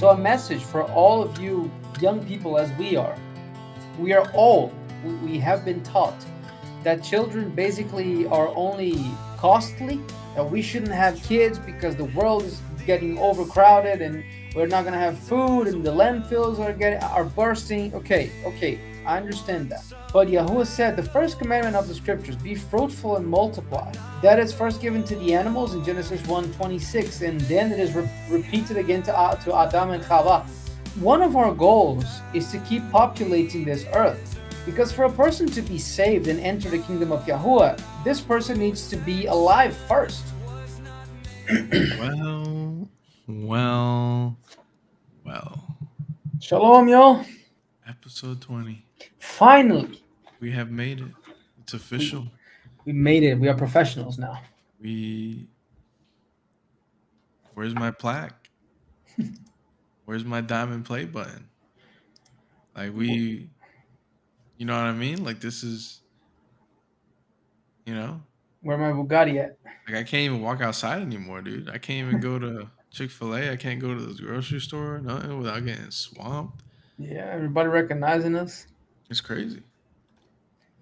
So a message for all of you young people as we are. We have been taught that children basically are only costly, that we shouldn't have kids because the world is getting overcrowded and we're not going to have food and the landfills are bursting. Okay, I understand that. But Yahuwah said the first commandment of the scriptures, be fruitful and multiply. That is first given to the animals in Genesis 1:26, and then it is repeated again to Adam and Chava. One of our goals is to keep populating this earth. Because for a person to be saved and enter the kingdom of Yahuwah, this person needs to be alive first. Well. Shalom, y'all. Episode 20. Finally. We have made it. It's official. We made it. We are professionals now. Where's my plaque? Where's my diamond play button? Like you know what I mean? Like this is, Where my Bugatti at? Like I can't even walk outside anymore, dude. I can't even go to Chick-fil-A. I can't go to the grocery store, nothing without getting swamped. Yeah, everybody recognizing us. It's crazy.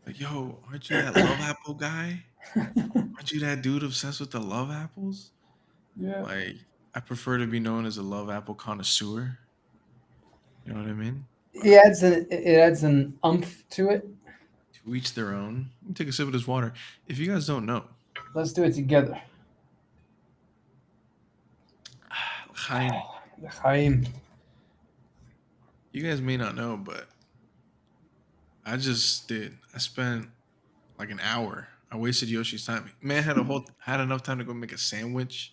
Like, yo, aren't you that love apple guy? Aren't you that dude obsessed with the love apples? Yeah. Like, I prefer to be known as a love apple connoisseur. You know what I mean? It adds an umph to it. To each their own. Let me take a sip of this water. If you guys don't know, let's do it together. L'chaim. You guys may not know, but I spent like an hour. I wasted Yoshi's time. Man had enough time to go make a sandwich.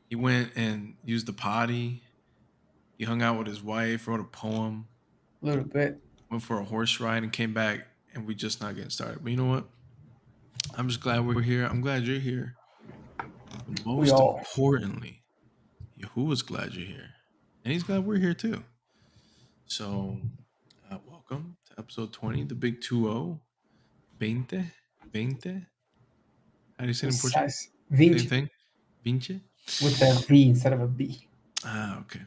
He went and used the potty. He hung out with his wife, wrote a poem. A little bit. Went for a horse ride and came back, and we just not getting started. But you know what? I'm just glad we're here. I'm glad you're here. But most importantly, Yahuwah's glad you're here. And he's glad we're here too. So, welcome to episode 20, the big 2-0. 20. How do you say it in Portuguese? 20. Same thing? 20? With a V instead of a B. Okay.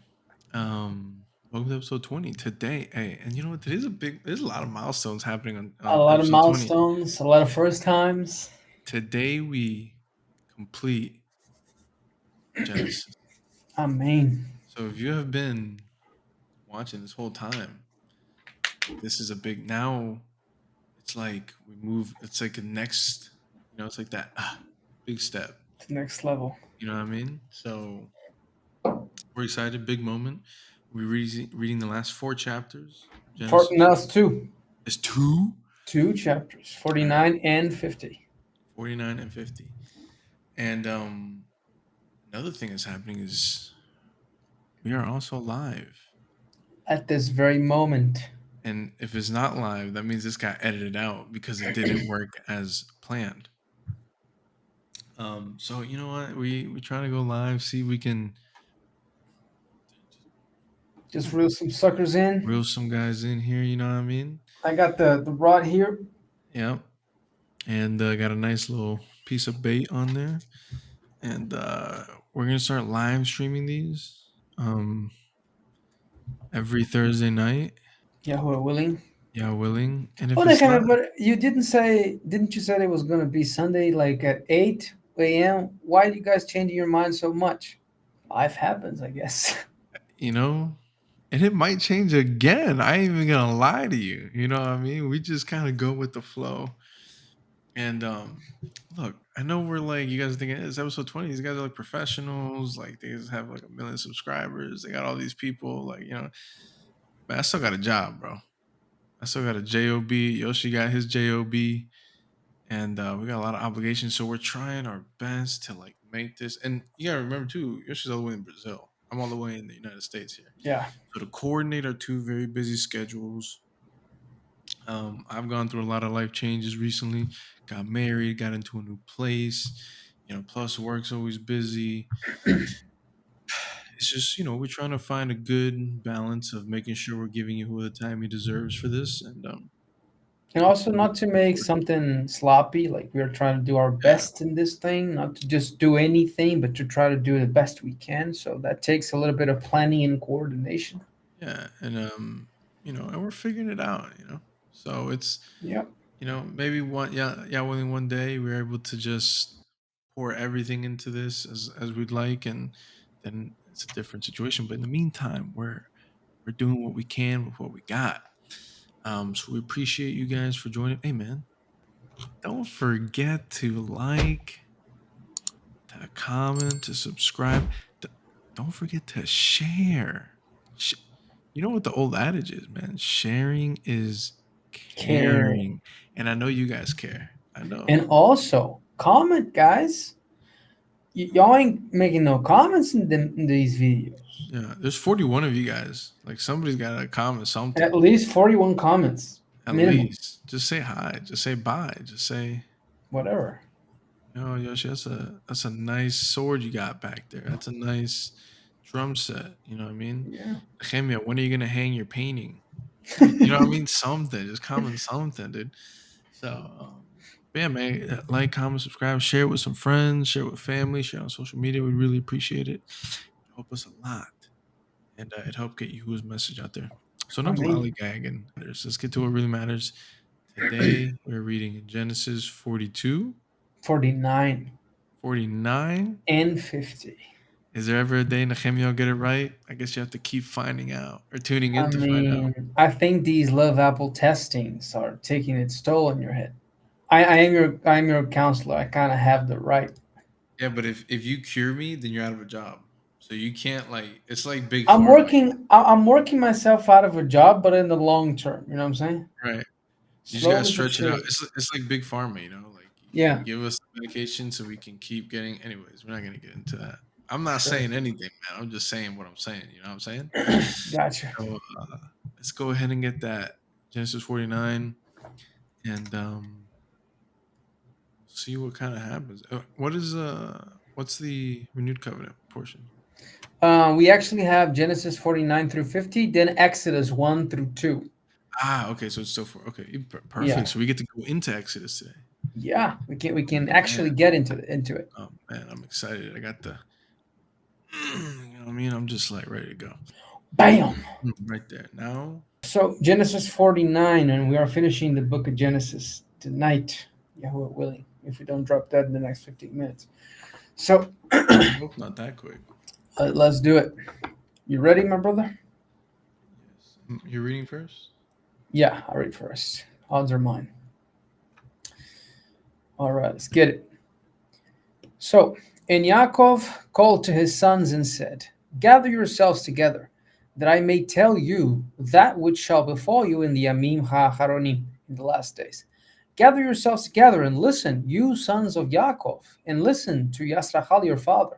Welcome to episode 20. Today, hey, and you know what? There's a lot of milestones happening on a lot of milestones, 20. A lot of first times. Today we complete Genesis. Amen. So if you have been watching this whole time, this is a big, now it's like we move, it's like a next, it's like that big step. It's the next level. You know what I mean? So we're excited, big moment. We're reading the last 4 chapters. Now it's 2. It's 2? 2 chapters, 49 and 50. 49 and 50. And another thing that's happening is we are also live. At this very moment. And if it's not live, that means this got edited out because it didn't work as planned. So you know what? We try to go live, see if we can just reel some suckers in. Reel some guys in here, you know what I mean? I got the rod here. Yep. And got a nice little piece of bait on there. And we're going to start live streaming these every Thursday night. Yahuwah willing. Yeah, willing. And if but you didn't say it was going to be Sunday like at 8 a.m.? Why are you guys changing your mind so much? Life happens, I guess. And it might change again. I ain't even going to lie to you. You know what I mean? We just kind of go with the flow. And look, I know we're like, you guys are thinking it's episode 20. These guys are like professionals. Like they just have like 1 million subscribers. They got all these people. Like, man, I still got a job, bro. I still got a job. Yoshi got his job. And we got a lot of obligations. So we're trying our best to like make this. And you got to remember too, Yoshi's all the way in Brazil. I'm all the way in the United States here. Yeah. So to coordinate our 2 very busy schedules. I've gone through a lot of life changes recently. Got married, got into a new place. Plus work's always busy. It's just, we're trying to find a good balance of making sure we're giving you the time he deserves for this. And And also We're not to make recording. something sloppy, like we're trying to do our Yeah, best in this thing, not to just do anything, but to try to do the best we can. So that takes a little bit of planning and coordination. yeah, and and we're figuring it out. So it's Yep. maybe willing one day we're able to just pour everything into this as we'd like, and then it's a different situation. But in the meantime, we're doing what we can with what we got. So we appreciate you guys for joining. Hey, man, don't forget to like, to comment, to subscribe. D- Don't forget to share. Sh- You know what the old adage is, man? Sharing is Caring. caring. And I know you guys care. I know. And also, comment, guys. Y'all ain't making no comments in these videos. Yeah, there's 41 of you guys. Like somebody's got to comment At something. least 41 comments, At minimum. least just say hi. Just say bye. Just say, Whatever. Yoshi, that's a nice sword you got back there. That's a nice drum set. You know what I mean? Yeah. Nechemyah, when are you gonna hang your painting? You know what I mean? Something. Just comment something, dude. So, yeah, man. Like, comment, subscribe, share it with some friends, share it with family, share it on social media. We really appreciate it. It help us a lot, and it helped get Yahuwah's message out there. So I enough mean, lollygagging. Let's get to what really matters. Today we're reading in Genesis 42, 49 49. and 50. Is there ever a day Nehemiah will get it right? I guess you have to keep finding out or tuning I in to find out. mean, I think these love apple testings are taking its toll on your head. I am your counselor. I kind of have the right. Yeah, but if you cure me, then you're out of a job. So you can't like it's like big I'm pharma, working. I'm working myself out of a job, but in the long term, you know what I'm saying? right? You just gotta Slowly but stretch it out. surely. It's like big pharma, Like you Yeah, give us the medication so we can keep getting. Anyways, we're not gonna get into that. I'm not sure. saying anything, man. I'm just saying what I'm saying. You know what I'm saying? Gotcha. So let's go ahead and get that Genesis 49 and see what kind of happens. What's the renewed covenant portion? We actually have Genesis 49 through 50, then Exodus 1 through 2. Ah, okay, so it's still for okay, Yeah, perfect. So we get to go into Exodus today. yeah. We can Man, actually get into it. oh man, I'm excited. I got the, you know what I mean? I'm just like ready to go. Bam. Right there. Now, So Genesis 49, and we are finishing the book of Genesis tonight, Yahuwah willing, if we don't drop that in the next 15 minutes. So I hope not that quick. let's do it. You ready, my brother? Yes. You're reading first? Yeah, I'll read first. Odds are mine. All right, let's get it. So, and Yaakov called to his sons and said, gather yourselves together, that I may tell you that which shall befall you in the Yamim HaAcharonim, in the last days. Gather yourselves together and listen, you sons of Yaakov, and listen to Yasrachal your father.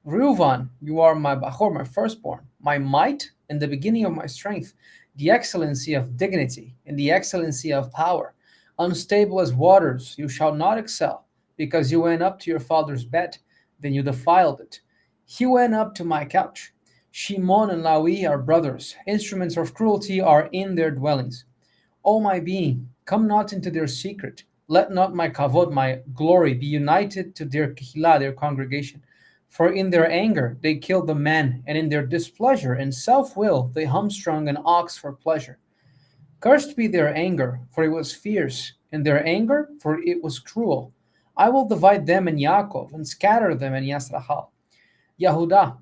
Reuvan, you are my Bachor, my firstborn, my might and the beginning of my strength, the excellency of dignity and the excellency of power. Unstable as waters, you shall not excel, because you went up to your father's bed, then you defiled it. He went up to my couch. Shimon and Lawi are brothers. Instruments of cruelty are in their dwellings. O my being, come not into their secret. Let not my kavod, my glory, be united to their kehillah, their congregation. For in their anger they killed the man, and in their displeasure and self-will they hamstrung an ox for pleasure. Cursed be their anger, for it was fierce, and their anger, for it was cruel. I will divide them in Yaakov, and scatter them in Yasrahal. Yahudah,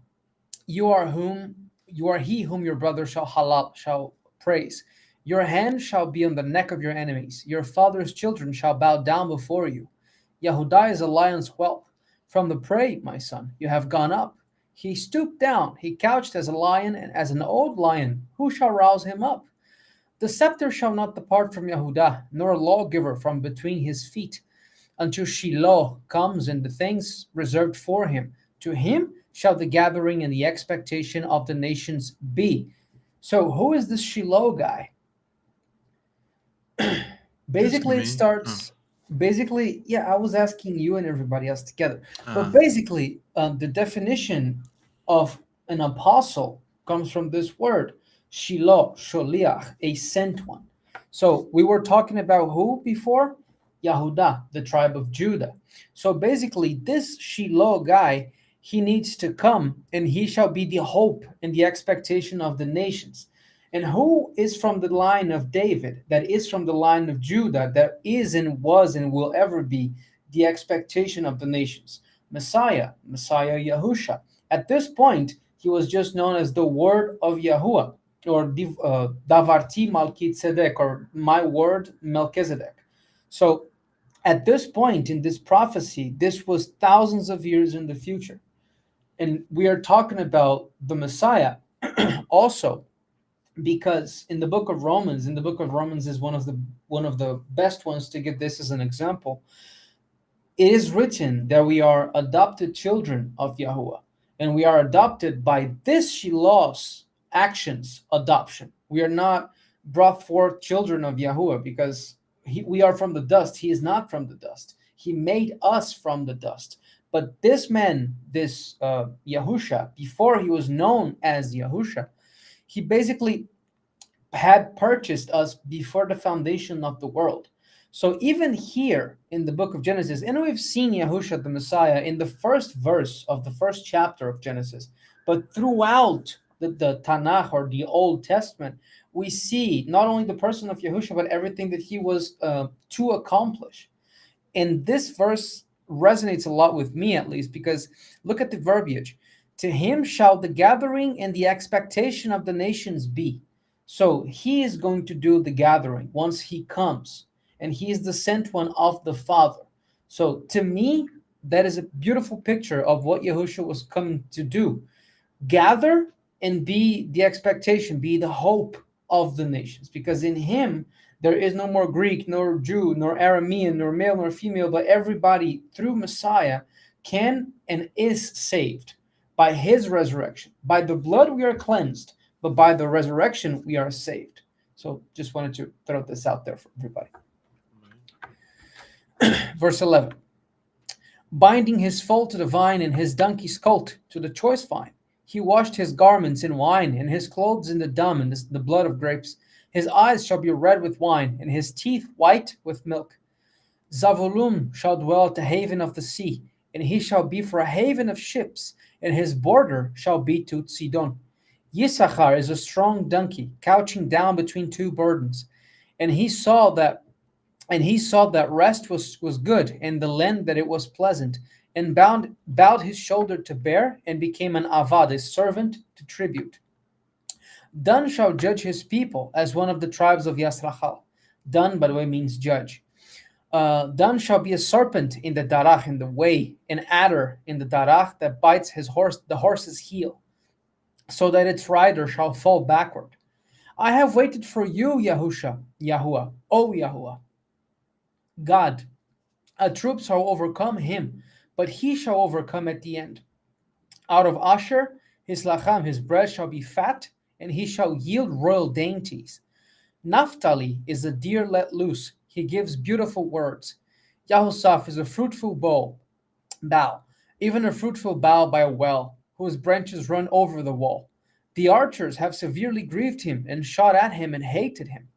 you are he whom your brother shall praise. Your hand shall be on the neck of your enemies. Your father's children shall bow down before you. Yahudah is a lion's whelp. From the prey, my son, you have gone up. He stooped down. He couched as a lion and as an old lion. Who shall rouse him up? The scepter shall not depart from Yahudah, nor a lawgiver from between his feet, until Shiloh comes and the things reserved for him. To him shall the gathering and the expectation of the nations be. So, who is this Shiloh guy? You asking Basically, it me? Oh, starts. Basically, yeah, I was asking you and everybody else together. But uh, basically, the definition of an apostle comes from this word, Shiloh, Sholiach, a sent one. So we were talking about who before? Yahudah, the tribe of Judah. So basically, this Shiloh guy, he needs to come and he shall be the hope and the expectation of the nations. And who is from the line of David, that is from the line of Judah, that is and was and will ever be the expectation of the nations? Messiah, Messiah Yahusha. At this point, he was just known as the word of Yahuwah, or Davarti Malkitzedek, or my word Melchizedek. So at this point in this prophecy, this was thousands of years in the future. And we are talking about the Messiah also, because in the book of Romans is one of the best ones to get this as an example. It is written that we are adopted children of Yahuwah, and we are adopted by this Shiloh's actions adoption. We are not brought forth children of Yahuwah because we are from the dust. He is not from the dust. He made us from the dust. But this man, this Yahusha, before he was known as Yahusha, he basically had purchased us before the foundation of the world. So even here in the book of Genesis, and we've seen Yahusha the Messiah in the first verse of the first chapter of Genesis, but throughout the Tanakh or the Old Testament, we see not only the person of Yahusha, but everything that he was to accomplish. And this verse resonates a lot with me, at least, because look at the verbiage. To him shall the gathering and the expectation of the nations be. So he is going to do the gathering once he comes, and he is the sent one of the Father. So to me, that is a beautiful picture of what Yahushua was coming to do: gather and be the expectation, be the hope of the nations. Because in him there is no more Greek, nor Jew, nor Aramean, nor male, nor female, but everybody through Messiah can and is saved by his resurrection. By the blood we are cleansed, but by the resurrection we are saved. So just wanted to throw this out there for everybody. Verse 11. Binding his foal to the vine and his donkey's colt to the choice vine. He washed his garments in wine and his clothes in the dung and the blood of grapes. His eyes shall be red with wine and his teeth white with milk. Zavulun shall dwell at the haven of the sea, and he shall be for a haven of ships, and his border shall be to Sidon. Yissachar is a strong donkey, couching down between two burdens. And he saw that rest was good, and the land that it was pleasant, and bowed his shoulder to bear, and became an avad, a servant to tribute. Dan shall judge his people as one of the tribes of Yasrachal. Dan, by the way, means judge. Dan shall be a serpent in the darach, in the way, an adder in the darach that bites the horse's heel, so that its rider shall fall backward. I have waited for you, Yahuwah, O Yahuwah, God. A troop shall overcome him, but he shall overcome at the end. Out of Asher, his lacham, his bread shall be fat, and he shall yield royal dainties. Naphtali is a deer let loose. He gives beautiful words. Yahusaf is a fruitful bough, even a fruitful bough by a well, whose branches run over the wall. The archers have severely grieved him, and shot at him, and hated him.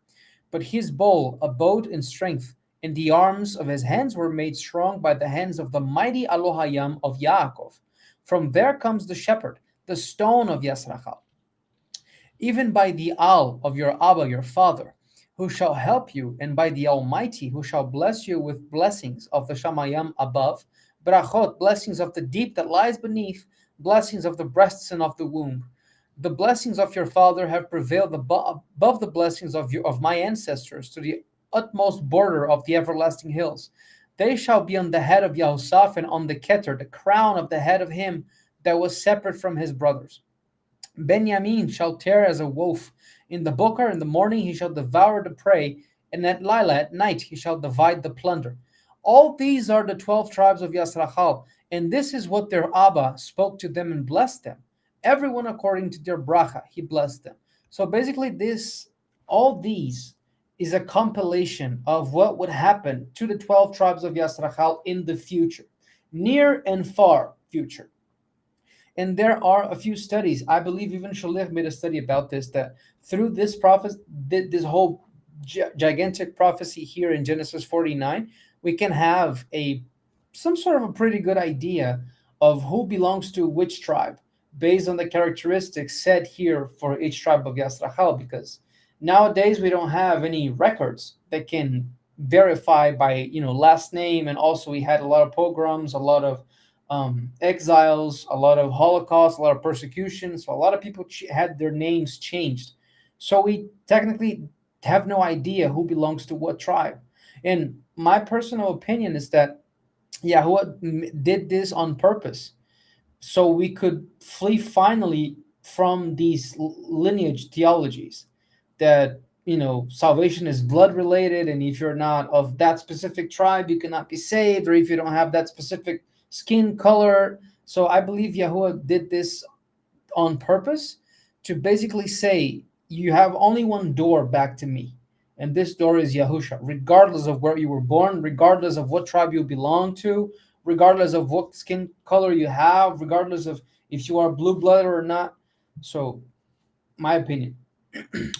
But his bow abode in strength, and the arms of his hands were made strong by the hands of the mighty Elohayim of Yaakov. From there comes the shepherd, the stone of Yasrachal. Even by the Al of your Abba, your father, who shall help you, and by the Almighty, who shall bless you with blessings of the Shamayim above, brachot, blessings of the deep that lies beneath, blessings of the breasts and of the womb. The blessings of your father have prevailed above the blessings of my ancestors to the utmost border of the everlasting hills. They shall be on the head of Yahusaf and on the Keter, the crown of the head of him that was separate from his brothers. Benjamin shall tear as a wolf. In the bokar, in the morning, he shall devour the prey, and at Lila, at night, he shall divide the plunder. All these are the 12 tribes of Yasrachal, and this is what their Abba spoke to them and blessed them. Everyone according to their bracha, he blessed them. So basically, all these is a compilation of what would happen to the 12 tribes of Yasrachal in the future, near and far future. And there are a few studies. I believe even Shalom made a study about this, that through this prophet, this whole gigantic prophecy here in Genesis 49, we can have a some sort of a pretty good idea of who belongs to which tribe based on the characteristics said here for each tribe of Yisrahel. Because nowadays we don't have any records that can verify by last name, and also we had a lot of pogroms, a lot of exiles, a lot of Holocaust, a lot of persecution. So a lot of people had their names changed. So we technically have no idea who belongs to what tribe. And my personal opinion is that Yahuwah did this on purpose so we could flee finally from these lineage theologies that salvation is blood related, and if you're not of that specific tribe you cannot be saved, or if you don't have that specific skin color. So I believe Yahuwah did this on purpose to basically say you have only one door back to me, and this door is Yahusha, regardless of where you were born, regardless of what tribe you belong to, regardless of what skin color you have, regardless of if you are blue blooded or not. So, my opinion,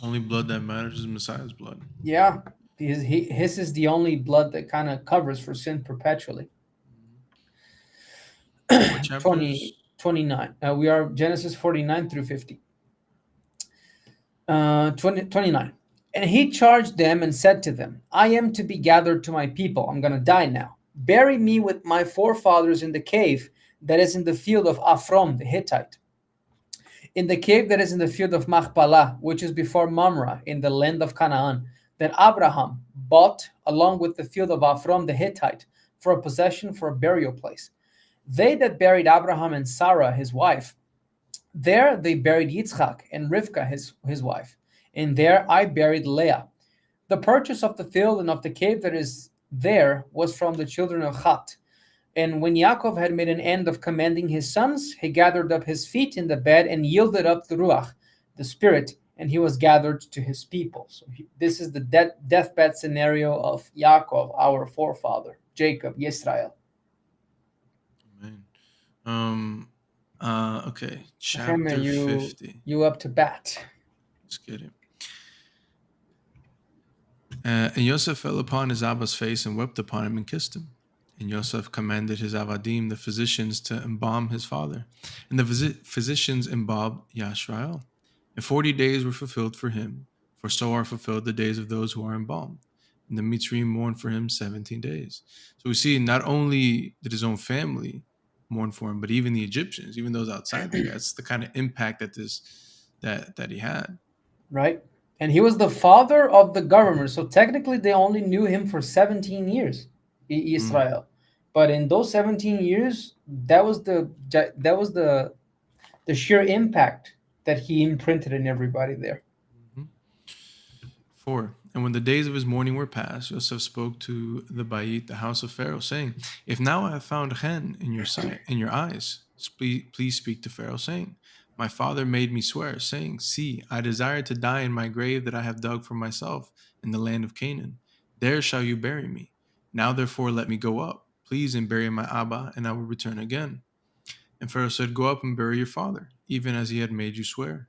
Only blood that matters is Messiah's blood. yeah, his is the only blood that kind of covers for sin perpetually. What chapters? 20 29. We are Genesis 49 through 50. 29. And he charged them and said to them, I am to be gathered to my people. I'm going to die now. Bury me with my forefathers in the cave that is in the field of Aphrom the Hittite, in the cave that is in the field of Machpelah, which is before Mamre, in the land of Canaan, that Abraham bought along with the field of Aphrom the Hittite for a possession, for a burial place. They that buried Abraham and Sarah his wife, there they buried Yitzchak and Rivka his wife, and there I buried Leah. The purchase of the field and of the cave that is there was from the children of Chat. And when Yaakov had made an end of commanding his sons, he gathered up his feet in the bed and yielded up the Ruach, the spirit, and he was gathered to his people. So this is the deathbed scenario of Yaakov, our forefather, Jacob, Yisrael. Amen. Okay. Nechemyah, Chapter 50. you up to bat. Let's get it. And Yosef fell upon his Abba's face and wept upon him and kissed him. And Yosef commanded his Avadim, the physicians, to embalm his father. And the physicians embalmed Yashrael. And 40 days were fulfilled for him, for so are fulfilled the days of those who are embalmed. And the Mitzrayim mourned for him 17 days. So we see not only did his own family mourn for him, but even the Egyptians, even those outside there. That's the kind of impact that he had. Right? And he was the father of the governor. So technically, they only knew him for 17 years, Israel. But in those 17 years, that was the sheer impact that he imprinted in everybody there. 4. And when the days of his mourning were past, Joseph spoke to the Bait, the house of Pharaoh, saying, If now I have found chen in your sight, in your eyes, please speak to Pharaoh, saying, My father made me swear, saying, See, I desire to die in my grave that I have dug for myself in the land of Canaan. There shall you bury me. Now therefore let me go up, please, and bury my Abba, and I will return again. And Pharaoh said, Go up and bury your father, even as he had made you swear.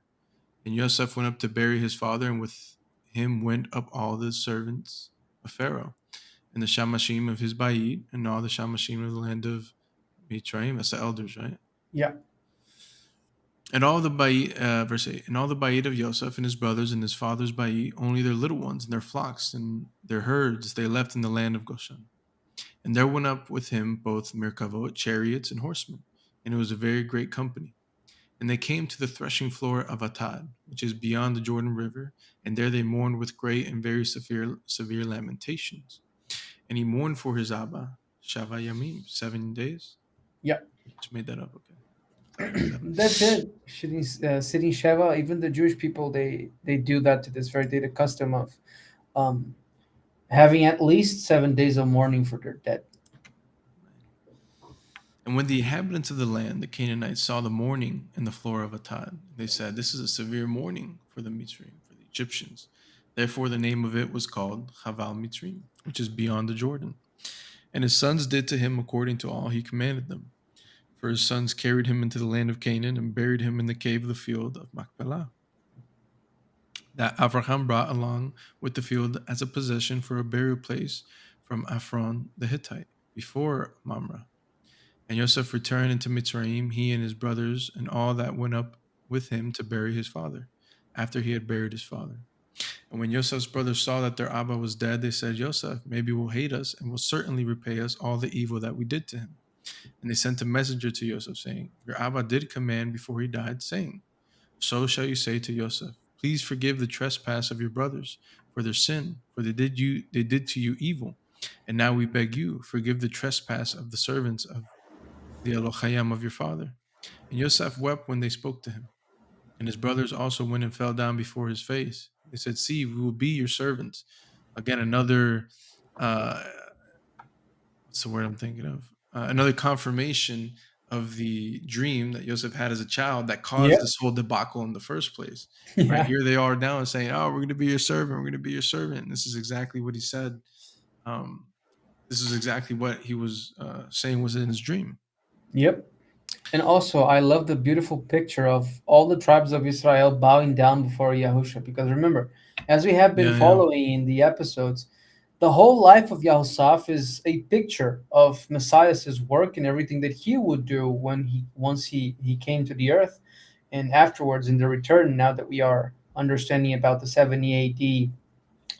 And Joseph went up to bury his father, and with him went up all the servants of Pharaoh, and the Shamashim of his Bait, and all the Shamashim of the land of Mitzrayim. That's the elders, right? Yeah. And all the Bait, verse 8, and all the Bait of Joseph and his brothers and his father's Bait, only their little ones and their flocks and their herds they left in the land of Goshen. And there went up with him both Merkavot, chariots, and horsemen, and it was a very great company. And they came to the threshing floor of Atad, which is beyond the Jordan River, and there they mourned with great and very severe lamentations. And he mourned for his Abba, Shava Yamim, 7 days. Yeah. Just made that up, okay. That's it. Sitting Sheva, even the Jewish people, they do that to this very day, the custom of having at least 7 days of mourning for their dead. And when the inhabitants of the land, the Canaanites, saw the mourning in the floor of Atad, they said, This is a severe mourning for the Mitzrayim, for the Egyptians. Therefore the name of it was called Chaval Mitzrayim, which is beyond the Jordan. And his sons did to him according to all he commanded them. For his sons carried him into the land of Canaan and buried him in the cave of the field of Machpelah. that Abraham brought along with the field as a possession for a burial place from Ephron the Hittite before Mamre. And Joseph returned into Mitzrayim, he and his brothers, and all that went up with him to bury his father, after he had buried his father. And when Joseph's brothers saw that their Abba was dead, they said, Joseph, maybe will hate us and will certainly repay us all the evil that we did to him. And they sent a messenger to Joseph, saying, your Abba did command before he died, saying, so shall you say to Joseph, please forgive the trespass of your brothers for their sin, for they did to you evil. And now we beg you, forgive the trespass of the servants of the Elohim of your father. And Joseph wept when they spoke to him. And his brothers also went and fell down before his face. They said, see, we will be your servants. Again, another, uh, what's the word I'm thinking of? Another confirmation of the dream that Joseph had as a child that caused Yep. this whole debacle in the first place. Right Yeah. here, they are now saying, "Oh, we're going to be your servant. We're going to be your servant." And this is exactly what he said. Um, this is exactly what he was saying was in his dream. Yep. And also, I love the beautiful picture of all the tribes of Israel bowing down before Yahusha. Because remember, as we have been Yeah, yeah, following in the episodes, the whole life of Yahusaf is a picture of Messiah's work and everything that he would do when he came to the earth, and afterwards in the return. Now that we are understanding about the 70 A.D.,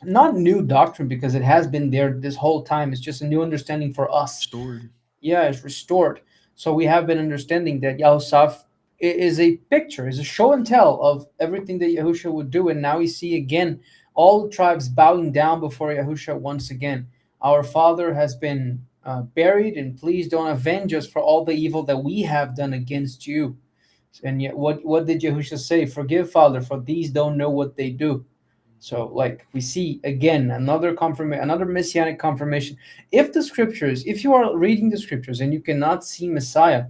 not new doctrine because it has been there this whole time. It's just a new understanding for us. restored. Yeah, is restored. So we have been understanding that Yahusaf is a picture, is a show and tell of everything that Yahusha would do. And now we see again all the tribes bowing down before Yahusha once again. Our Father has been buried, and please don't avenge us for all the evil that we have done against you. And yet, what did Yahusha say? Forgive, Father, for these don't know what they do. So, like we see again, another confirmation, another messianic confirmation. If the scriptures, if you are reading the scriptures and you cannot see Messiah,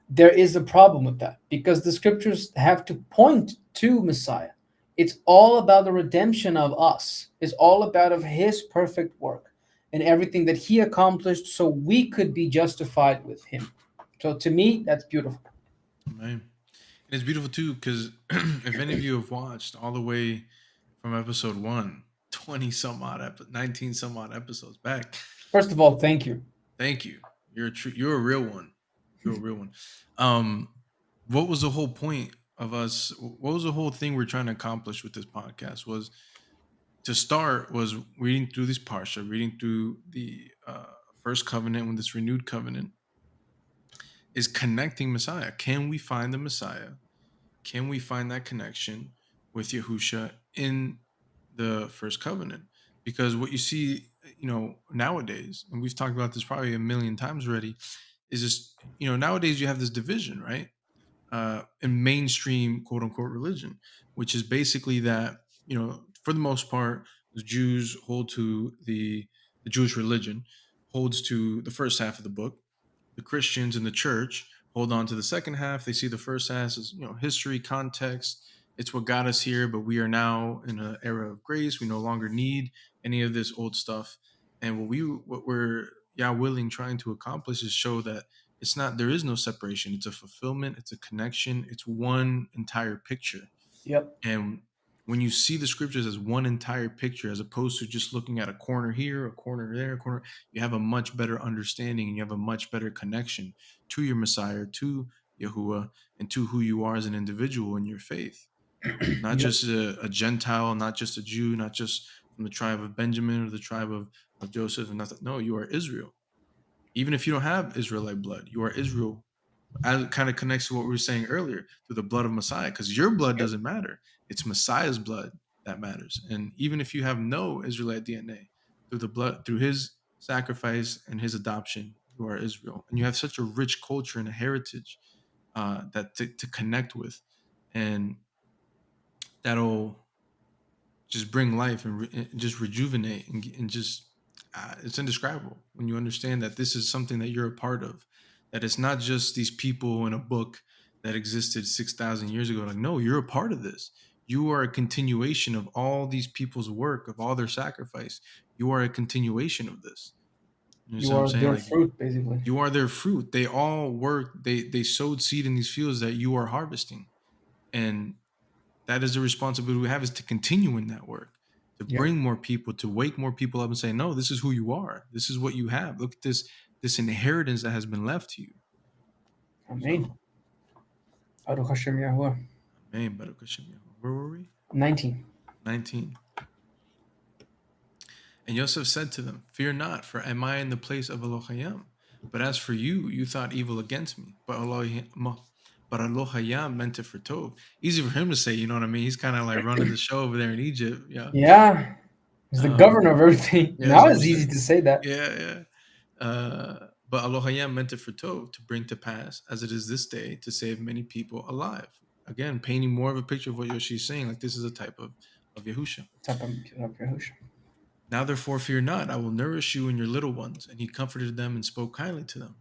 there is a problem with that because the scriptures have to point to Messiah. It's all about the redemption of us. It's all about of His perfect work and everything that He accomplished, so we could be justified with Him. So, to me, that's beautiful. Right. And it's beautiful too, because if any of you have watched all the way from episode one, 20 some odd, 19 some odd episodes back, First of all, thank you. thank you. You're a real one. You're a real one. Um, what was the whole point of us? What was the whole thing we're trying to accomplish with this podcast? Was to start was reading through this parsha, reading through the first covenant with this renewed covenant, is connecting Messiah. Can we find the Messiah? Can we find that connection with Yahusha in the first covenant? Because what you see, nowadays, and we've talked about this probably a million times already, is just, nowadays you have this division, right? In mainstream quote unquote religion, which is basically that, for the most part, the Jews hold to the Jewish religion holds to the first half of the book. The Christians in the church hold on to the second half. They see the first half as, history, context. It's what got us here, but we are now in an era of grace. We no longer need any of this old stuff. And what we're willing trying to accomplish is show that it's not, there is no separation. It's a fulfillment, it's a connection, it's one entire picture. Yep. And when you see the scriptures as one entire picture, as opposed to just looking at a corner here, a corner there, a corner, you have a much better understanding and you have a much better connection to your Messiah, to Yahuwah, and to who you are as an individual in your faith. Not Yep. just a Gentile, not just a Jew, not just from the tribe of Benjamin or the tribe of Joseph. And nothing. No, you are Israel. Even if you don't have Israelite blood, you are Israel. As it kind of connects to what we were saying earlier, through the blood of Messiah, because your blood Yep. doesn't matter. It's Messiah's blood that matters. And even if you have no Israelite DNA, through the blood, through his sacrifice and his adoption, you are Israel. And you have such a rich culture and a heritage that to connect with. And that'll just bring life and just rejuvenate and just it's indescribable when you understand that this is something that you're a part of, that it's not just these people in a book that existed 6,000 years ago. Like, no, you're a part of this. You are a continuation of all these people's work, of all their sacrifice. You are a continuation of this. You know You what I'm are saying? their Like, fruit, basically. you are their fruit. They all work, they sowed seed in these fields that you are harvesting. And that is the responsibility we have, is to continue in that work, to Yeah. bring more people, to wake more people up and say, no, this is who you are. This is what you have. Look at this inheritance that has been left to you. Amen. So, Baruch Hashem Yahuwah. amen. Baruch Hashem Yahuwah. Where were we? 19. 19. And Yosef said to them, fear not, for am I in the place of Elohim? But as for you, you thought evil against me. But Elohim meant it for Tov. Easy for him to say, you know what I mean? He's kind of like running the show over there in Egypt. Yeah. Yeah. He's the governor of everything. Yeah, that's Now what I'm it's easy saying. to say that. Yeah, yeah. But Elohim meant it for Tov, to bring to pass, as it is this day, to save many people alive. Again, painting more of a picture of what Yoshi is saying. Like, this is a type of Yahusha. Type of Yahusha. Now therefore fear not, I will nourish you and your little ones. And he comforted them and spoke kindly to them.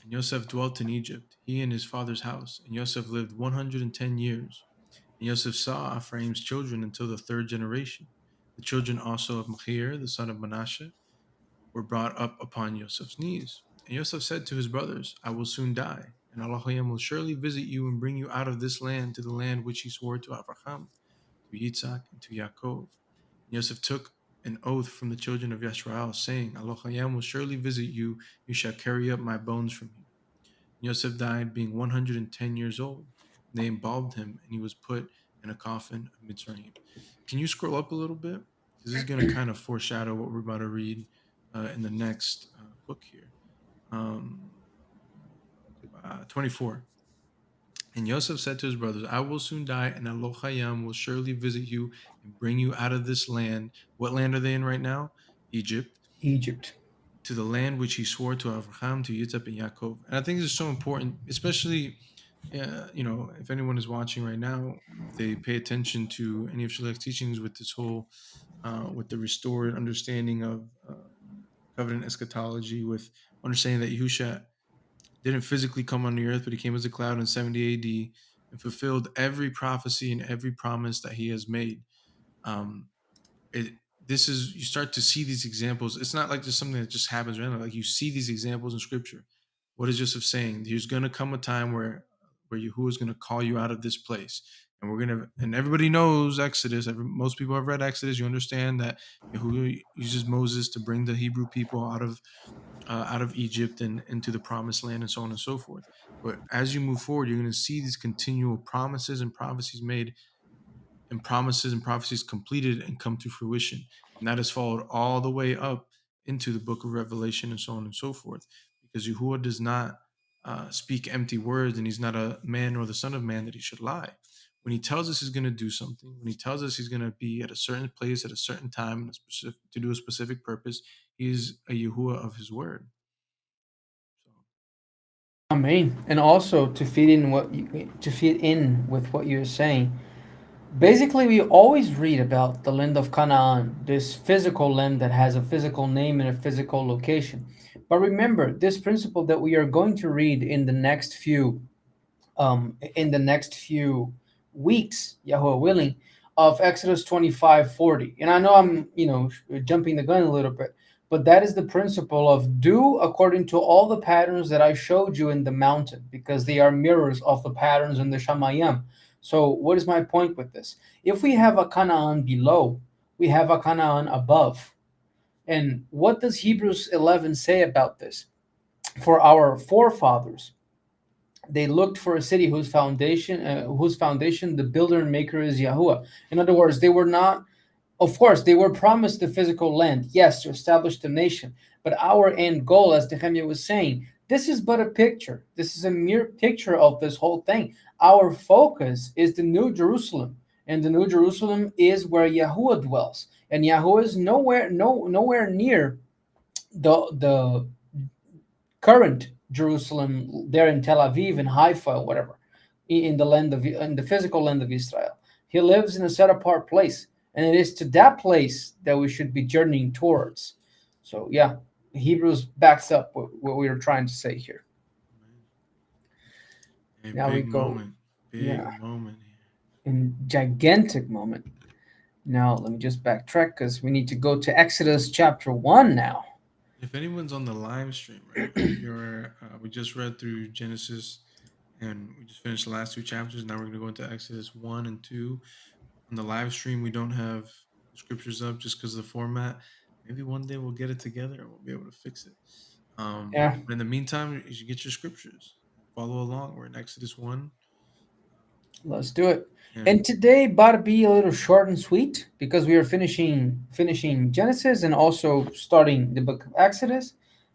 And Yosef dwelt in Egypt, he and his father's house. And Yosef lived 110 years. And Yosef saw Ephraim's children until the third generation. The children also of Machir, the son of Manasseh, were brought up upon Yosef's knees. And Yosef said to his brothers, I will soon die, and Elohim will surely visit you and bring you out of this land to the land which he swore to Abraham, to Yitzhak, and to Yaakov. Yosef took an oath from the children of Yisrael, saying, Elohim will surely visit you, you shall carry up my bones from you. Yosef died being 110 years old. They embalmed him, and he was put in a coffin of Mitzrayim. Can you scroll up a little bit? Because this is going to kind of foreshadow what we're about to read in the next book here. 24. And Yosef said to his brothers, I will soon die, and Elohim will surely visit you and bring you out of this land. What land are they in right now? Egypt. Egypt. To the land which he swore to Abraham, to Yitzhak, and Yaakov. And I think this is so important, especially, if anyone is watching right now, if they pay attention to any of Shalek's teachings with this whole, with the restored understanding of covenant eschatology, with understanding that Yahusha didn't physically come on the earth, but he came as a cloud in 70 AD and fulfilled every prophecy and every promise that he has made. Um, this is, you start to see these examples. It's not like just something that just happens randomly. Like, you see these examples in Scripture. What is Joseph saying? There's going to come a time where Yahuwah is going to call you out of this place, and everybody knows Exodus. Most people have read Exodus. You understand that Yahuwah uses Moses to bring the Hebrew people out of Egypt and into the promised land, and so on and so forth. But as you move forward, you're going to see these continual promises and prophecies made, and promises and prophecies completed and come to fruition. And that is followed all the way up into the book of Revelation, and so on and so forth. Because Yahuwah does not speak empty words, and he's not a man nor the son of man that he should lie. When he tells us he's going to do something, when he tells us he's going to be at a certain place at a certain time to do a specific purpose, he is a Yahuwah of his word. So, Amen. And also to fit in with what you're saying. Basically, we always read about the land of Canaan, this physical land that has a physical name and a physical location. But remember, this principle that we are going to read in the next few weeks, Yahuwah willing, of Exodus 25:40. And I know I'm, jumping the gun a little bit, but that is the principle of do according to all the patterns that I showed you in the mountain, because they are mirrors of the patterns in the Shamayim. So what is my point with this? If we have a Canaan below, we have a Canaan above. And what does Hebrews 11 say about this? For our forefathers, they looked for a city whose foundation the builder and maker is Yahuwah. In other words, they were not, of course, they were promised the physical land, yes, to establish the nation. But our end goal, as Nechemyah was saying, this is but a picture. This is a mere picture of this whole thing. Our focus is the New Jerusalem, and the New Jerusalem is where Yahuwah dwells, and Yahuwah is nowhere near the current Jerusalem there in Tel Aviv and Haifa or whatever, in the physical land of Israel. He lives in a set apart place, and it is to that place that we should be journeying towards. So yeah, Hebrews backs up what we were trying to say here. a Now we big go, moment, moment here. in gigantic moment. Now let me just backtrack because we need to go to Exodus chapter 1 now. If anyone's on the live stream, right? We just read through Genesis, and we just finished the last two chapters. Now we're going to go into Exodus 1 and 2. on the live stream we don't have the scriptures up just because of the format. Maybe one day we'll get it together and we'll be able to fix it. Yeah, But in the meantime, you should get your scriptures. Follow along. We're in Exodus 1. let's do it. And And today about to be a little short and sweet because we are finishing Genesis and also starting the book of Exodus.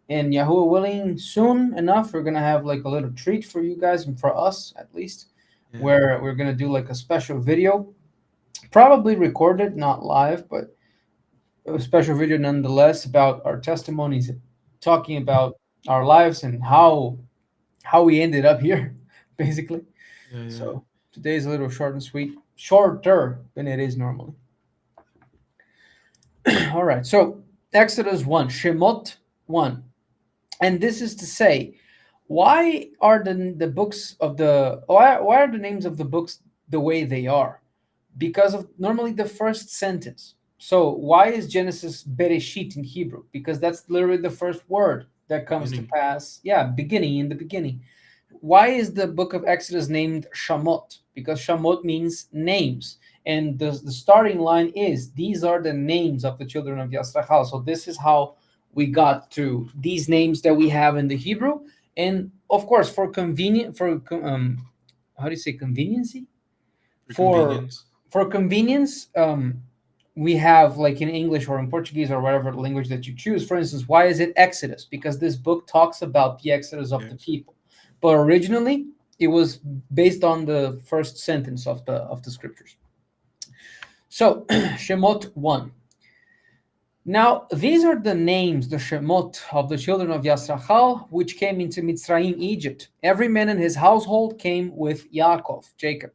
And Yahuwah willing, soon enough, we're gonna have like a little treat for you guys and for us at least, yeah, where we're gonna do like a special video, probably recorded, not live, but a special video nonetheless about our testimonies, talking about our lives and how we ended up here, basically. yeah, yeah. So today is a little short and sweet, shorter than it is normally. All right. So Exodus 1, Shemot 1. And this is to say, why are the books of the why are the names of the books the way they are? Because of normally the first sentence. So why is Genesis Bereshit in Hebrew? Because that's literally the first word that comes to Beginning. pass. Yeah, beginning, in the beginning. Why is the book of Exodus named Shamot? Because Shamot means names. And the starting line is, these are the names of the children of Yisrachal. So this is how we got to these names that we have in the Hebrew. And of course, for convenient, how do you say conveniency? For For convenience. for convenience, we have like in English or in Portuguese or whatever language that you choose. For instance, why is it Exodus? Because this book talks about the Exodus of the Yes. people, but originally it was based on the first sentence of the scriptures. So Shemot 1. Now these are the names, the Shemot of the children of Yisrachal, which came into Mitzrayim, Egypt. Every man in his household came with Yaakov, Jacob.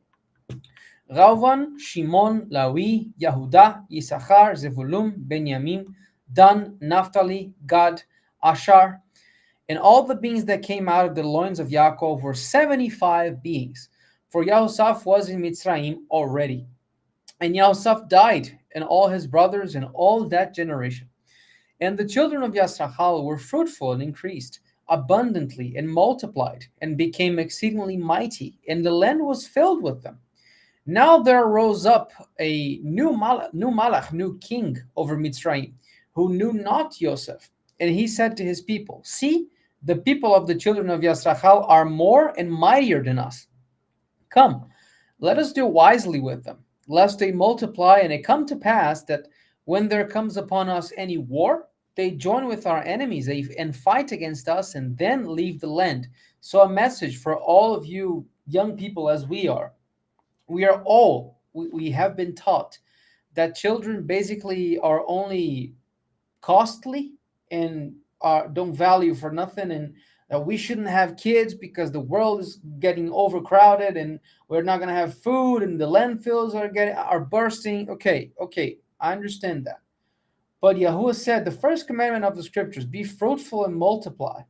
Reuven, Shimon, Lawi, Yehuda, Yisachar, Zevulun, Benjamin, Dan, Naphtali, Gad, Asher, and all the beings that came out of the loins of Yaakov were 75 beings. For Yahusaph was in Mitzrayim already. And Yahusaph died, and all his brothers, and all that generation. And the children of Yisrachal were fruitful and increased abundantly and multiplied and became exceedingly mighty, and the land was filled with them. Now there rose up a new king over Mitzrayim, who knew not Joseph. And he said to his people, see, the people of the children of Yisrachal are more and mightier than us. Come, let us do wisely with them, lest they multiply, and it come to pass that when there comes upon us any war, they join with our enemies and fight against us and then leave the land. So a message for all of you young people as we are. We have been taught that children basically are only costly and don't value for nothing, and that we shouldn't have kids because the world is getting overcrowded and we're not going to have food and the landfills are bursting. Okay, I understand that. But Yahuwah said the first commandment of the scriptures, be fruitful and multiply.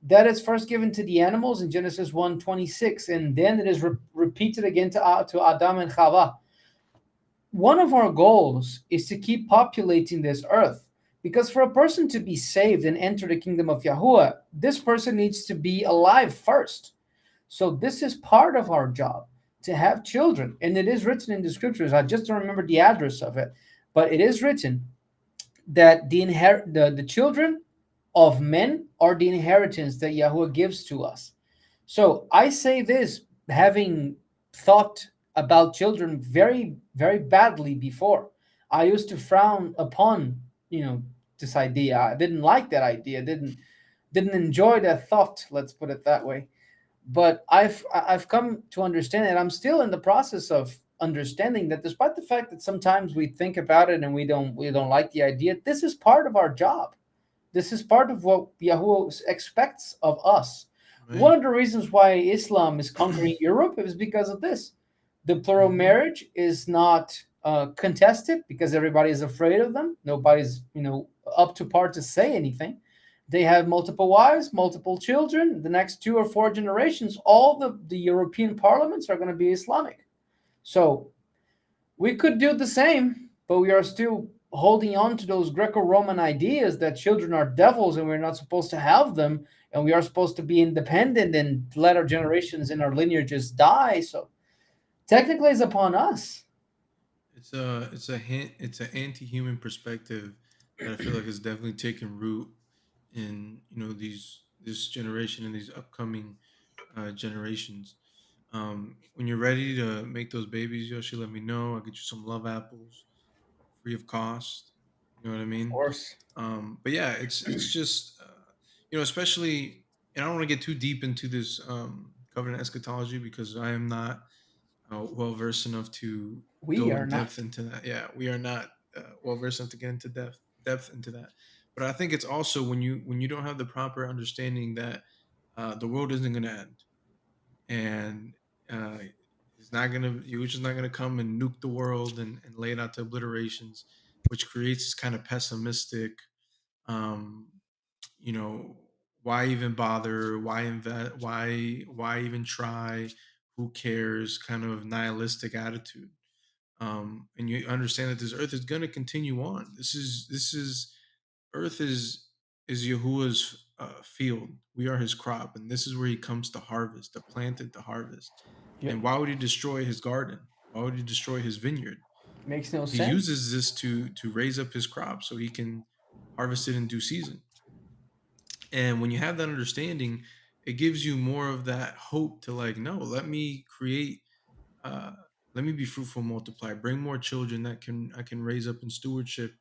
That is first given to the animals in Genesis 1:26, and then it is repeated again to Adam and Chava. One of our goals is to keep populating this earth, because for a person to be saved and enter the kingdom of Yahuwah, this person needs to be alive first. So this is part of our job, to have children. And it is written in the scriptures, I just don't remember the address of it, but it is written that the children of men are the inheritance that Yahuwah gives to us. So I say this having thought about children very, very badly before. I used to frown upon, this idea. I didn't like that idea. Didn't enjoy that thought. Let's put it that way. But I've come to understand, and I'm still in the process of understanding that, despite the fact that sometimes we think about it and we don't like the idea, this is part of our job. This is part of what Yahuwah expects of us. One Right. of the reasons why Islam is conquering Europe is because of this. The plural Hmm. marriage is not contested because everybody is afraid of them. Nobody's, up to par to say anything. They have multiple wives, multiple children. The next 2 or 4 generations, all the European parliaments are going to be Islamic. So we could do the same, but we are still holding on to those Greco-Roman ideas that children are devils and we're not supposed to have them, and we are supposed to be independent and let our generations and our lineages die. So technically, it's upon us. it's an anti-human perspective that I feel like has definitely taken root in this generation and these upcoming generations. When you're ready to make those babies, Yoshi, let me know. I'll get you some love apples, free of cost. You know what I Of mean? course. But yeah, it's just especially, and I don't want to get too deep into this covenant eschatology because I am not well versed enough to We go are in not. depth into that. Yeah, we are not well versed enough to get into depth into that. But I think it's also when you don't have the proper understanding that the world isn't going to end, and uh, it's not gonna you're just not gonna come and nuke the world and lay it out to obliterations, which creates this kind of pessimistic, um, you know, why even bother? Why invest? Why even try? Who cares? Kind of nihilistic attitude. And you understand that this earth is going to continue on. This is Earth is Yahuwah's field. We are his crop, and this is where he comes to harvest, to plant it, to harvest. Yep. And why would he destroy his garden? Why would he destroy his vineyard? Makes no He sense. uses this to raise up his crop so he can harvest it in due season. And when you have that understanding, it gives you more of that hope to like, no, let me create uh, let me be fruitful and multiply. Bring more children that can I can raise up in stewardship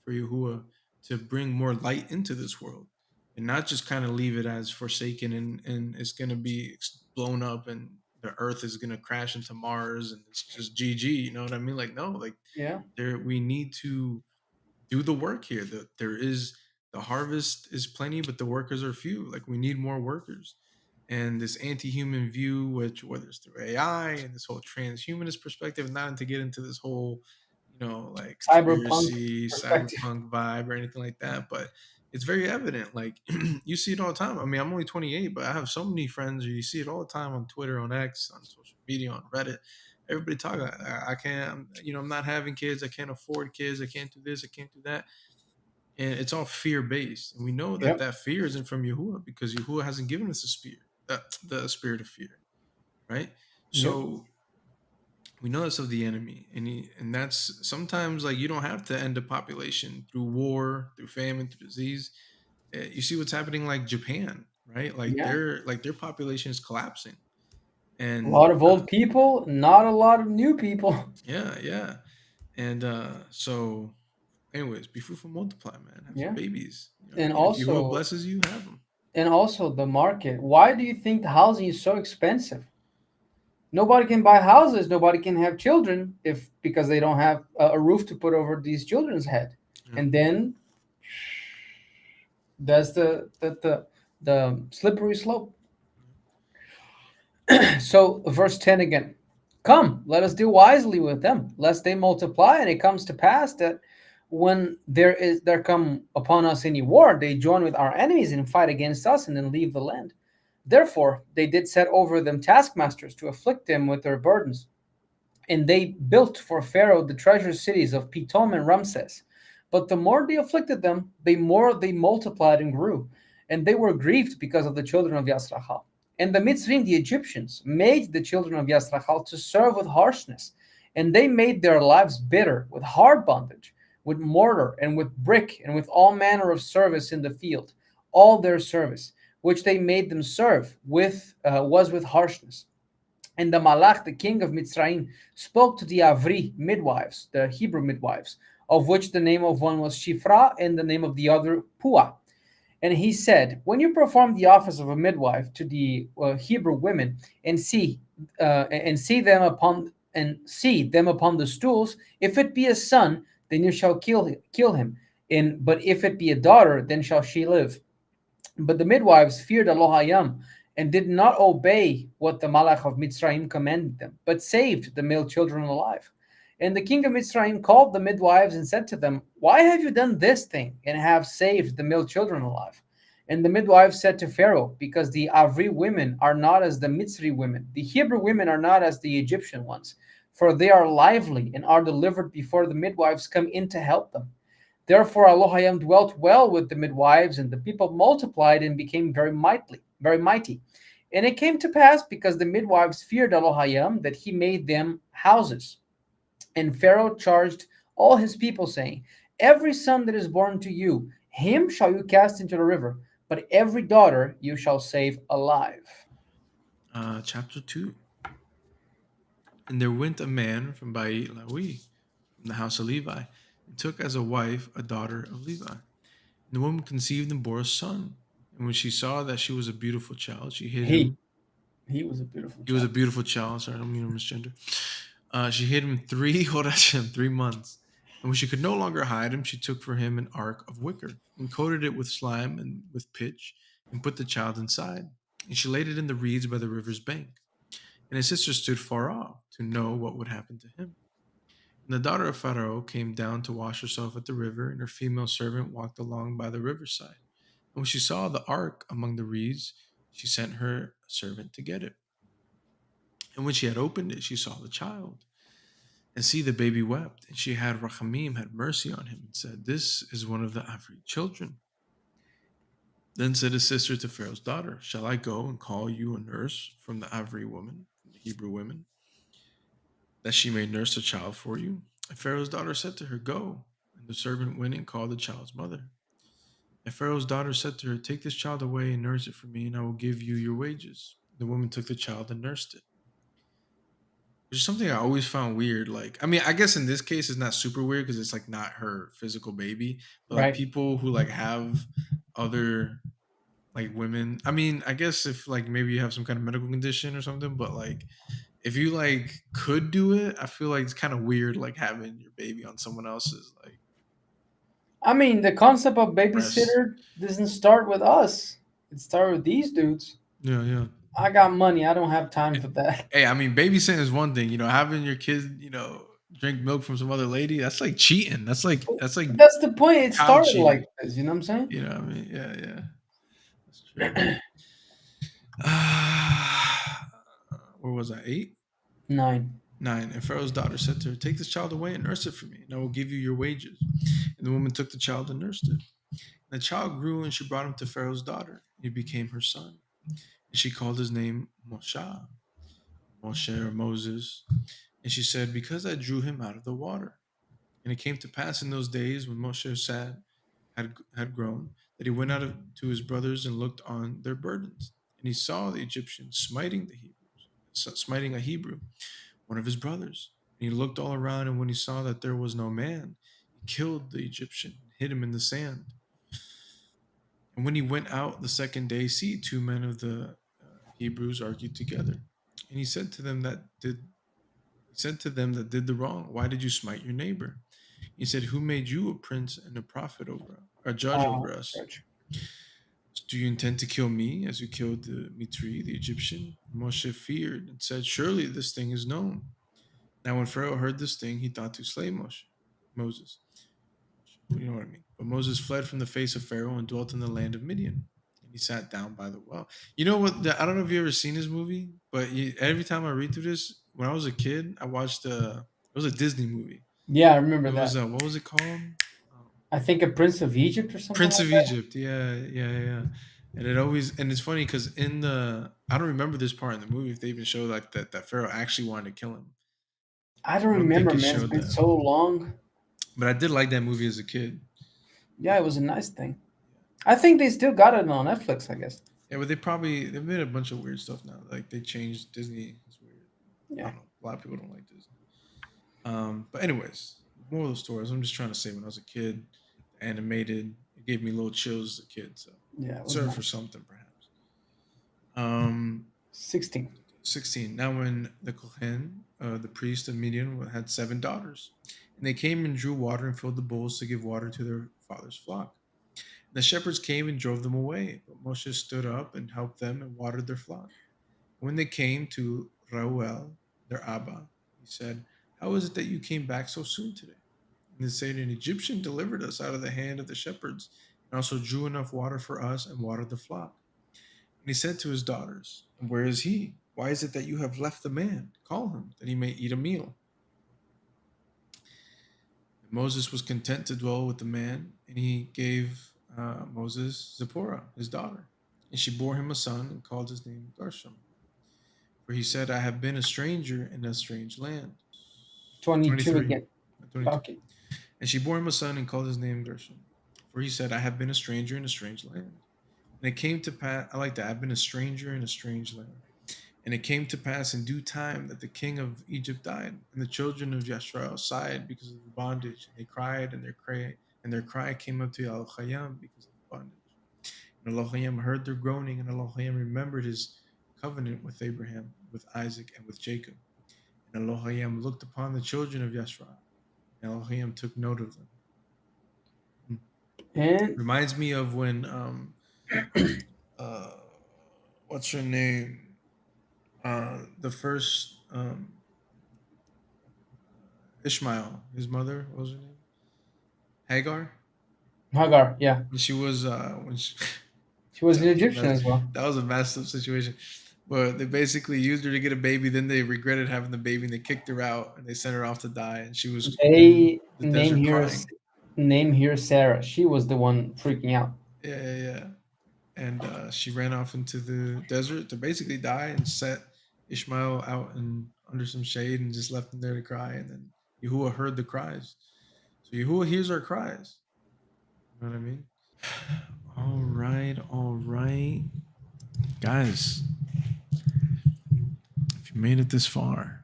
for Yahuwah to bring more light into this world, and not just kind of leave it as forsaken and it's gonna be blown up and the Earth is gonna crash into Mars and it's just GG. You know what I mean? Like no, like Yeah. there we need to do the work here. The harvest is plenty, but the workers are few. Like we need more workers. And this anti-human view, which whether it's through AI and this whole transhumanist perspective, not to get into this whole, like Cyberpunk conspiracy, perspective. cyberpunk vibe or anything like that, but it's very evident. Like you see it all the time. I mean, I'm only 28, but I have so many friends. Or you see it all the time on Twitter, on X, on social media, on Reddit. Everybody talking. I can't. I'm not having kids. I can't afford kids. I can't do this. I can't do that. And it's all fear based. And we know that Yep. that fear isn't from Yahuwah because Yahuwah hasn't given us the spirit of fear, right? Yep. So we know that's of the enemy, and that's sometimes like you don't have to end a population through war, through famine, through disease. You see what's happening, like Japan, right? Yeah. Their population is collapsing, A lot and of old people, not a lot of new people. yeah, yeah, and so anyways, be fruitful, multiply, man. Have some Yeah. babies. And If Yahuwah also blesses you, have them. and also the market. Why do you think the housing is so expensive? Nobody can buy houses, nobody can have children if because they don't have a roof to put over these children's head. Yeah. And then that's the slippery slope. So verse 10 again. Come, let us deal wisely with them, lest they multiply, and it comes to pass that when there come upon us any war, they join with our enemies and fight against us and then leave the land. Therefore they did set over them taskmasters to afflict them with their burdens. And they built for Pharaoh the treasure cities of Pitom and Ramses. But the more they afflicted them, the more they multiplied and grew. And they were grieved because of the children of Yasrachal. And the Mitzrim, the Egyptians, made the children of Yasrachal to serve with harshness. And they made their lives bitter with hard bondage, with mortar and with brick and with all manner of service in the field. All their service, which they made them serve with, was with harshness. And the Malach, the king of Mitzrayim, spoke to the Avri midwives, the Hebrew midwives, of which the name of one was Shifra and the name of the other Pua. And he said, when you perform the office of a midwife to the Hebrew women and see them upon the stools, if it be a son, then you shall kill him. But if it be a daughter, then shall she live. But the midwives feared Elohayim and did not obey what the Malach of Mitzrayim commanded them, but saved the male children alive. And the king of Mitzrayim called the midwives and said to them, why have you done this thing and have saved the male children alive? And the midwives said to Pharaoh, because the Avri women are not as the Mitzri women, the Hebrew women are not as the Egyptian ones, for they are lively and are delivered before the midwives come in to help them. Therefore Elohim dwelt well with the midwives, and the people multiplied and became very mighty, very mighty. And it came to pass, because the midwives feared Elohim, that he made them houses. And Pharaoh charged all his people, saying, every son that is born to you, him shall you cast into the river, but every daughter you shall save alive. Chapter 2. And there went a man from Bait Lawi, from the house of Levi, and took as a wife a daughter of Levi. And the woman conceived and bore a son. And when she saw that she was a beautiful child, she hid He him. he was a beautiful He was a child. beautiful child. Sorry, I don't mean to misgender. She hid him three, hold on, 3 months. And when she could no longer hide him, she took for him an ark of wicker and coated it with slime and with pitch and put the child inside. And she laid it in the reeds by the river's bank. And his sister stood far off to know what would happen to him. And the daughter of Pharaoh came down to wash herself at the river, and her female servant walked along by the riverside. And when she saw the ark among the reeds, she sent her servant to get it. And when she had opened it, she saw the child. And see, the baby wept. And she had Rachamim, had mercy on him, and said, this is one of the Avri children. Then said his sister to Pharaoh's daughter, shall I go and call you a nurse from the Avri woman, from the Hebrew women, that she may nurse the child for you? And Pharaoh's daughter said to her, go. And the servant went and called the child's mother. And Pharaoh's daughter said to her, take this child away and nurse it for me, and I will give you your wages. The woman took the child and nursed it. Which is something I always found weird. Like, I mean, I guess in this case it's not super weird because it's like not her physical baby, but like Right. people who like have other like women. I mean, I guess if like maybe you have some kind of medical condition or something, but like if you like could do it, I feel like it's kind of weird like having your baby on someone else's like I mean, the concept of breast. babysitter doesn't start with us. It started with these dudes. Yeah, yeah. I got money. I don't have time for that. Hey, I mean, babysitting is one thing. You know, having your kid, drink milk from some other lady, that's like cheating. That's like But that's the point. It child started like cheating. this. You know what I'm saying? You know what I mean? Yeah, yeah. That's true. Where was I? 8? 9. 9. And Pharaoh's daughter said to her, take this child away and nurse it for me, and I will give you your wages. And the woman took the child and nursed it. And the child grew, and she brought him to Pharaoh's daughter. He became her son. And she called his name Mosheh, Moshe or Moses. And she said, because I drew him out of the water. And it came to pass in those days when Moshe had grown, that he went out to his brothers and looked on their burdens. And he saw the Egyptians smiting the Hebrews, smiting a Hebrew, one of his brothers. And he looked all around, and when he saw that there was no man, he killed the Egyptian and hid him in the sand. And when he went out the second day, see, 2 men of the Hebrews argued together. And he said to them that did the wrong, why did you smite your neighbor? He said, who made you a prince and a prophet over us, a judge over us? Church. Do you intend to kill me as you killed the Mitri, the Egyptian? Moshe feared and said, surely this thing is known. Now when Pharaoh heard this thing, he thought to slay Moses. You know what I mean? But Moses fled from the face of Pharaoh and dwelt in the land of Midian. And he sat down by the well. You know what? I don't know if you ever seen this movie, but every time I read through this, when I was a kid, I watched it was a Disney movie. Yeah, I remember It was that. what was it called? I think a Prince of Egypt or something Prince like of that. Egypt. Yeah, yeah, yeah. And it's funny because in the I don't remember this part in the movie if they even showed like that Pharaoh actually wanted to kill him. I don't I don't think remember, it man. It's showed been that, so long. but I did like that movie as a kid. Yeah, it was a nice thing. I think they still got it on Netflix, I guess. Yeah, but they've made a bunch of weird stuff now. Like they changed Disney. It's weird. I Yeah. don't know. A lot of people don't like Disney. But anyways, more of the stories. I'm just trying to say when I was a kid, animated, it gave me little chills as a kid. So Yeah, it was served for nice. something perhaps. Um, 16. 16. Now when the Kohen, the priest of Midian, had 7 daughters, and they came and drew water and filled the bowls to give water to their father's flock. And the shepherds came and drove them away, but Moshe stood up and helped them and watered their flock. When they came to Reuel, their Abba, he said, how is it that you came back so soon today? And they said, an Egyptian delivered us out of the hand of the shepherds, and also drew enough water for us and watered the flock. And he said to his daughters, and where is he? Why is it that you have left the man? Call him, that he may eat a meal. And Moses was content to dwell with the man, and he gave Moses Zipporah, his daughter. And she bore him a son and called his name Gershom. For he said, I have been a stranger in a strange land. 22 23. again. 22. Okay. And she bore him a son and called his name Gershom. For he said, I have been a stranger in a strange land. And it came to pass, I like that, I've been a stranger in a strange land. And it came to pass in due time that the king of Egypt died, and the children of Yashrael sighed because of the bondage, and they cried, and their cry came up to Elohim because of the bondage. And Elohim heard their groaning, and Elohim remembered his covenant with Abraham, with Isaac, and with Jacob. And Elohim looked upon the children of Yashrael, and Elohim took note of them. Hmm. And Reminds me of when uh what's her name? The first Ishmael, his mother, what was her name? Hagar. Hagar, yeah. When she was when she, She was an that was a Egyptian mess. as well. That was a messed up situation. But they basically used her to get a baby. Then they regretted having the baby, and they kicked her out, and they sent her off to die. And she was in They the desert crying. name here Sarah. She was the one freaking out. Yeah, yeah, yeah. And she ran off into the desert to basically die, and set Ishmael out and under some shade, and just left him there to cry. And then Yahuwah heard the cries. So Yahuwah hears our cries. You know what I mean? All right, guys. If you made it this far,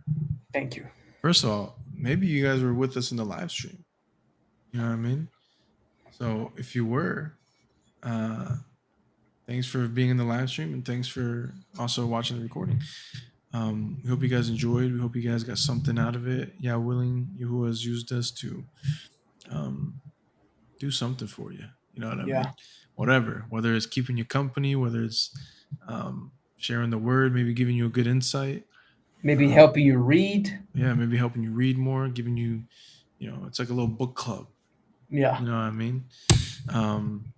Thank you. first of all, maybe you guys were with us in the live stream. You know what I mean? So if you were, uh, thanks for being in the live stream, and thanks for also watching the recording. We hope you guys enjoyed. We hope you guys got something out of it. Yeah, willing, Yahuwah has used us to um, do something for you. You know what I Yeah. mean? Whatever, whether it's keeping you company, whether it's sharing the word, maybe giving you a good insight. Maybe helping you read. Yeah, maybe helping you read more, giving you, it's like a little book club. Yeah. You know what I mean? Um,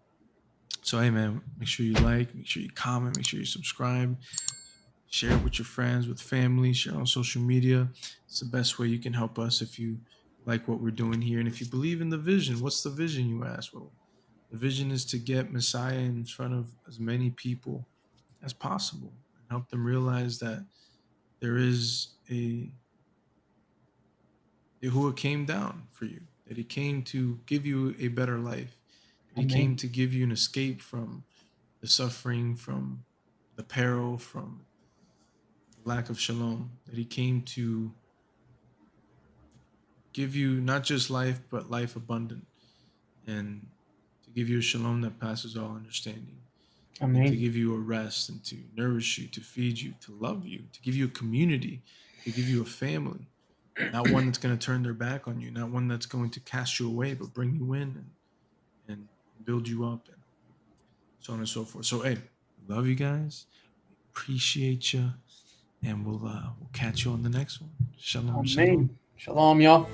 so hey man, make sure you like, make sure you comment, make sure you subscribe, share it with your friends, with family, share on social media. It's the best way you can help us if you like what we're doing here. And if you believe in the vision, what's the vision, you ask? Well, the vision is to get Messiah in front of as many people as possible and help them realize that there is a Yahuwah came down for you, that he came to give you a better life, that he came Amen. to give you an escape from the suffering, from the peril, from the lack of shalom, that he came to give you not just life, but life abundant, and to give you a shalom that passes all understanding, and to Amen. give you a rest, and to nourish you, to feed you, to love you, to give you a community, to give you a family. Not one that's going to turn their back on you, not one that's going to cast you away, but bring you in and build you up, and so on and so forth. So hey, love you guys. We appreciate you, and we'll catch you on the next one. Shalom, shalom. Amen. Shalom, y'all.